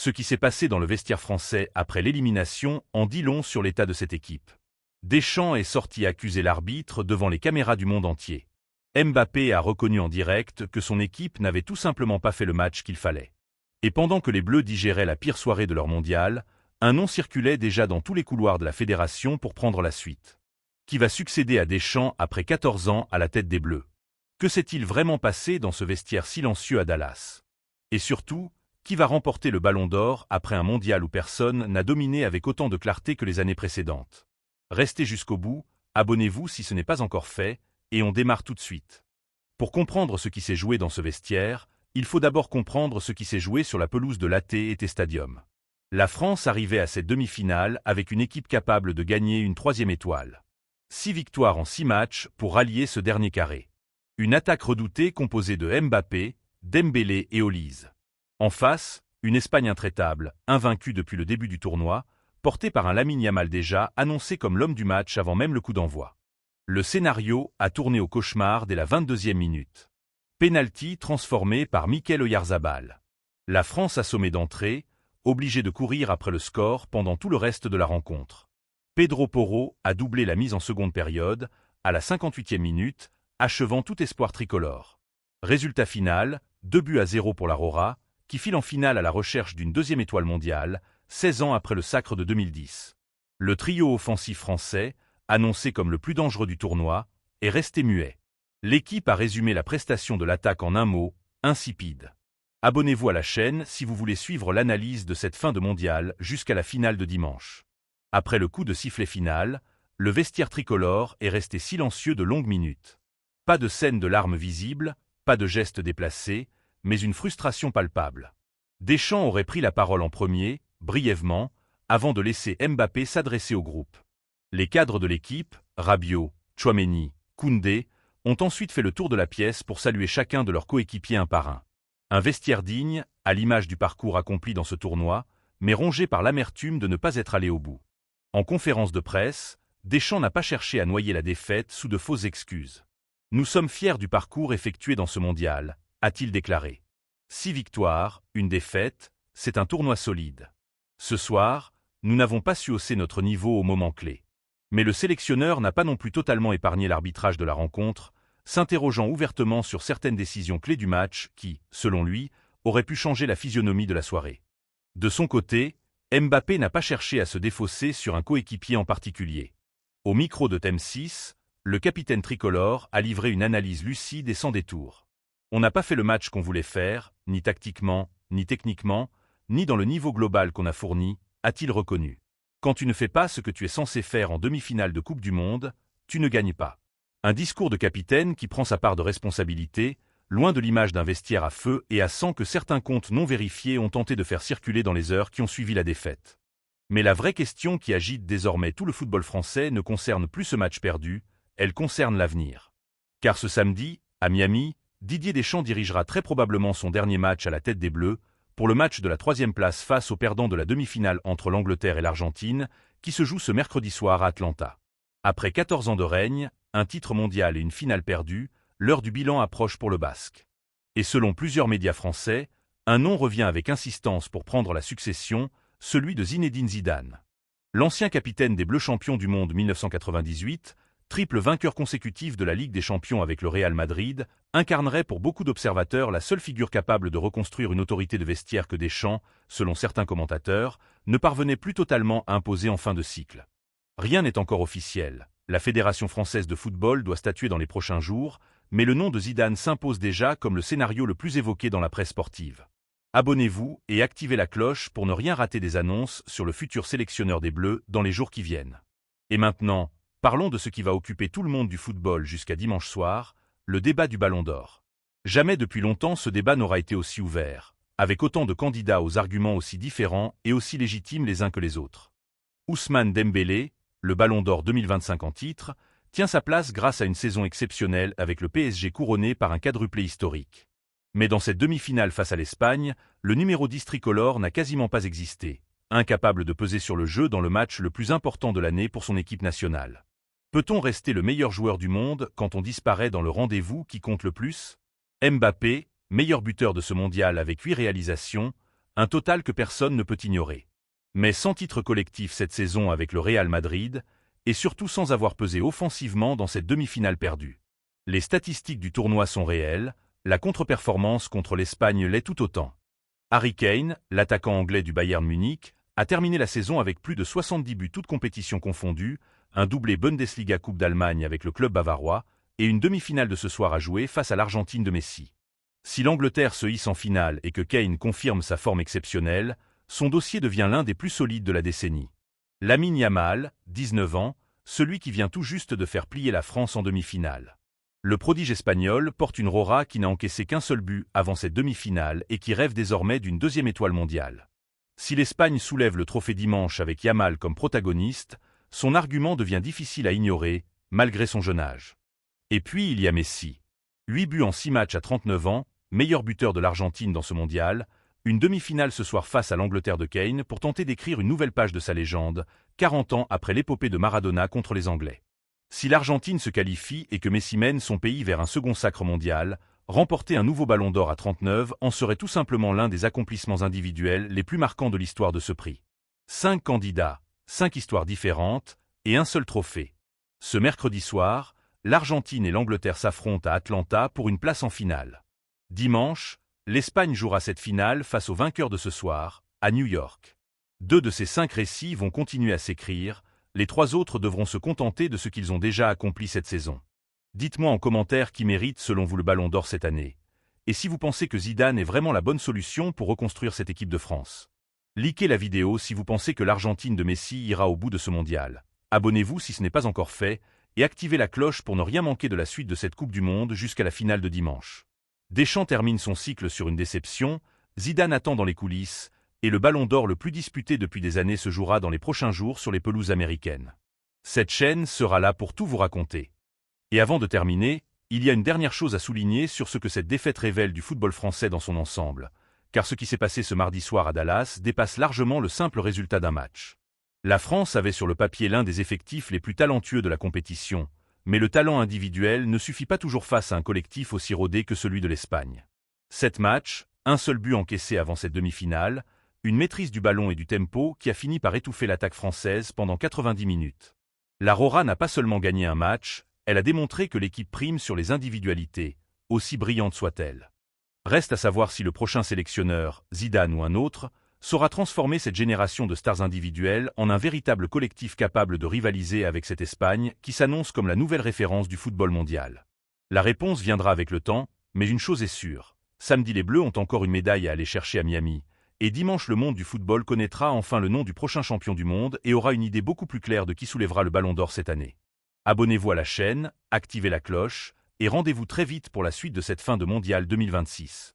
Ce qui s'est passé dans le vestiaire français après l'élimination en dit long sur l'état de cette équipe. Deschamps est sorti accuser l'arbitre devant les caméras du monde entier. Mbappé a reconnu en direct que son équipe n'avait tout simplement pas fait le match qu'il fallait. Et pendant que les Bleus digéraient la pire soirée de leur mondial, un nom circulait déjà dans tous les couloirs de la fédération pour prendre la suite. Qui va succéder à Deschamps après 14 ans à la tête des Bleus? Que s'est-il vraiment passé dans ce vestiaire silencieux à Dallas? Et surtout, qui va remporter le Ballon d'Or après un mondial où personne n'a dominé avec autant de clarté que les années précédentes? Restez jusqu'au bout, abonnez-vous si ce n'est pas encore fait, et on démarre tout de suite. Pour comprendre ce qui s'est joué dans ce vestiaire, il faut d'abord comprendre ce qui s'est joué sur la pelouse de l'AT&T Stadium. La France arrivait à cette demi-finale avec une équipe capable de gagner une 3e étoile. 6 victoires en 6 matchs pour rallier ce dernier carré. Une attaque redoutée composée de Mbappé, Dembélé et Olise. En face, une Espagne intraitable, invaincue depuis le début du tournoi, portée par un Lamine Yamal déjà annoncé comme l'homme du match avant même le coup d'envoi. Le scénario a tourné au cauchemar dès la 22e minute. Penalty transformé par Mikel Oyarzabal. La France assommée d'entrée, obligée de courir après le score pendant tout le reste de la rencontre. Pedro Porro a doublé la mise en seconde période, à la 58e minute, achevant tout espoir tricolore. Résultat final, 2-0 pour l'Aurora, qui file en finale à la recherche d'une 2e étoile mondiale, 16 ans après le sacre de 2010. Le trio offensif français, annoncé comme le plus dangereux du tournoi, est resté muet. L'équipe a résumé la prestation de l'attaque en un mot, insipide. Abonnez-vous à la chaîne si vous voulez suivre l'analyse de cette fin de mondial jusqu'à la finale de dimanche. Après le coup de sifflet final, le vestiaire tricolore est resté silencieux de longues minutes. Pas de scène de larmes visibles, pas de gestes déplacés, mais une frustration palpable. Deschamps aurait pris la parole en premier, brièvement, avant de laisser Mbappé s'adresser au groupe. Les cadres de l'équipe, Rabiot, Tchouaméni, Koundé, ont ensuite fait le tour de la pièce pour saluer chacun de leurs coéquipiers un par un. Un vestiaire digne, à l'image du parcours accompli dans ce tournoi, mais rongé par l'amertume de ne pas être allé au bout. En conférence de presse, Deschamps n'a pas cherché à noyer la défaite sous de fausses excuses. « Nous sommes fiers du parcours effectué dans ce mondial », a-t-il déclaré. 6 victoires, une défaite, c'est un tournoi solide. Ce soir, nous n'avons pas su hausser notre niveau au moment clé. Mais le sélectionneur n'a pas non plus totalement épargné l'arbitrage de la rencontre, s'interrogeant ouvertement sur certaines décisions clés du match qui, selon lui, auraient pu changer la physionomie de la soirée. De son côté, Mbappé n'a pas cherché à se défausser sur un coéquipier en particulier. Au micro de TM6, le capitaine tricolore a livré une analyse lucide et sans détour. On n'a pas fait le match qu'on voulait faire, ni tactiquement, ni techniquement, ni dans le niveau global qu'on a fourni, a-t-il reconnu. Quand tu ne fais pas ce que tu es censé faire en demi-finale de Coupe du Monde, tu ne gagnes pas. Un discours de capitaine qui prend sa part de responsabilité, loin de l'image d'un vestiaire à feu et à sang que certains comptes non vérifiés ont tenté de faire circuler dans les heures qui ont suivi la défaite. Mais la vraie question qui agite désormais tout le football français ne concerne plus ce match perdu, elle concerne l'avenir. Car ce samedi, à Miami, Didier Deschamps dirigera très probablement son dernier match à la tête des Bleus, pour le match de la 3e place face au perdant de la demi-finale entre l'Angleterre et l'Argentine, qui se joue ce mercredi soir à Atlanta. Après 14 ans de règne, un titre mondial et une finale perdue, l'heure du bilan approche pour le Basque. Et selon plusieurs médias français, un nom revient avec insistance pour prendre la succession, celui de Zinedine Zidane. L'ancien capitaine des Bleus champions du monde 1998, triple vainqueur consécutif de la Ligue des Champions avec le Real Madrid, incarnerait pour beaucoup d'observateurs la seule figure capable de reconstruire une autorité de vestiaire que Deschamps, selon certains commentateurs, ne parvenait plus totalement à imposer en fin de cycle. Rien n'est encore officiel. La Fédération française de football doit statuer dans les prochains jours, mais le nom de Zidane s'impose déjà comme le scénario le plus évoqué dans la presse sportive. Abonnez-vous et activez la cloche pour ne rien rater des annonces sur le futur sélectionneur des Bleus dans les jours qui viennent. Et maintenant, parlons de ce qui va occuper tout le monde du football jusqu'à dimanche soir, le débat du Ballon d'Or. Jamais depuis longtemps ce débat n'aura été aussi ouvert, avec autant de candidats aux arguments aussi différents et aussi légitimes les uns que les autres. Ousmane Dembélé, le Ballon d'Or 2025 en titre, tient sa place grâce à une saison exceptionnelle avec le PSG couronné par un quadruplé historique. Mais dans cette demi-finale face à l'Espagne, le numéro 10 tricolore n'a quasiment pas existé, incapable de peser sur le jeu dans le match le plus important de l'année pour son équipe nationale. Peut-on rester le meilleur joueur du monde quand on disparaît dans le rendez-vous qui compte le plus? Mbappé, meilleur buteur de ce mondial avec 8 réalisations, un total que personne ne peut ignorer. Mais sans titre collectif cette saison avec le Real Madrid, et surtout sans avoir pesé offensivement dans cette demi-finale perdue. Les statistiques du tournoi sont réelles, la contre-performance contre l'Espagne l'est tout autant. Harry Kane, l'attaquant anglais du Bayern Munich, a terminé la saison avec plus de 70 buts toutes compétitions confondues, un doublé Bundesliga Coupe d'Allemagne avec le club bavarois, et une demi-finale de ce soir à jouer face à l'Argentine de Messi. Si l'Angleterre se hisse en finale et que Kane confirme sa forme exceptionnelle, son dossier devient l'un des plus solides de la décennie. Lamine Yamal, 19 ans, celui qui vient tout juste de faire plier la France en demi-finale. Le prodige espagnol porte une Rora qui n'a encaissé qu'un seul but avant cette demi-finale et qui rêve désormais d'une deuxième étoile mondiale. Si l'Espagne soulève le trophée dimanche avec Yamal comme protagoniste, son argument devient difficile à ignorer, malgré son jeune âge. Et puis il y a Messi. 8 buts en 6 matchs à 39 ans, meilleur buteur de l'Argentine dans ce mondial, une demi-finale ce soir face à l'Angleterre de Kane pour tenter d'écrire une nouvelle page de sa légende, 40 ans après l'épopée de Maradona contre les Anglais. Si l'Argentine se qualifie et que Messi mène son pays vers un second sacre mondial, remporter un nouveau ballon d'or à 39 en serait tout simplement l'un des accomplissements individuels les plus marquants de l'histoire de ce prix. 5 candidats, 5 histoires différentes, et un seul trophée. Ce mercredi soir, l'Argentine et l'Angleterre s'affrontent à Atlanta pour une place en finale. Dimanche, l'Espagne jouera cette finale face au vainqueur de ce soir, à New York. 2 de ces 5 récits vont continuer à s'écrire, les 3 autres devront se contenter de ce qu'ils ont déjà accompli cette saison. Dites-moi en commentaire qui mérite selon vous le ballon d'or cette année, et si vous pensez que Zidane est vraiment la bonne solution pour reconstruire cette équipe de France. Likez la vidéo si vous pensez que l'Argentine de Messi ira au bout de ce mondial. Abonnez-vous si ce n'est pas encore fait, et activez la cloche pour ne rien manquer de la suite de cette Coupe du Monde jusqu'à la finale de dimanche. Deschamps termine son cycle sur une déception, Zidane attend dans les coulisses, et le ballon d'or le plus disputé depuis des années se jouera dans les prochains jours sur les pelouses américaines. Cette chaîne sera là pour tout vous raconter. Et avant de terminer, il y a une dernière chose à souligner sur ce que cette défaite révèle du football français dans son ensemble, car ce qui s'est passé ce mardi soir à Dallas dépasse largement le simple résultat d'un match. La France avait sur le papier l'un des effectifs les plus talentueux de la compétition, mais le talent individuel ne suffit pas toujours face à un collectif aussi rodé que celui de l'Espagne. 7 matchs, un seul but encaissé avant cette demi-finale, une maîtrise du ballon et du tempo qui a fini par étouffer l'attaque française pendant 90 minutes. La Rora n'a pas seulement gagné un match, elle a démontré que l'équipe prime sur les individualités, aussi brillantes soient-elles. Reste à savoir si le prochain sélectionneur, Zidane ou un autre, saura transformer cette génération de stars individuelles en un véritable collectif capable de rivaliser avec cette Espagne qui s'annonce comme la nouvelle référence du football mondial. La réponse viendra avec le temps, mais une chose est sûre, samedi les Bleus ont encore une médaille à aller chercher à Miami, et dimanche le monde du football connaîtra enfin le nom du prochain champion du monde et aura une idée beaucoup plus claire de qui soulèvera le ballon d'or cette année. Abonnez-vous à la chaîne, activez la cloche, et rendez-vous très vite pour la suite de cette fin de mondial 2026.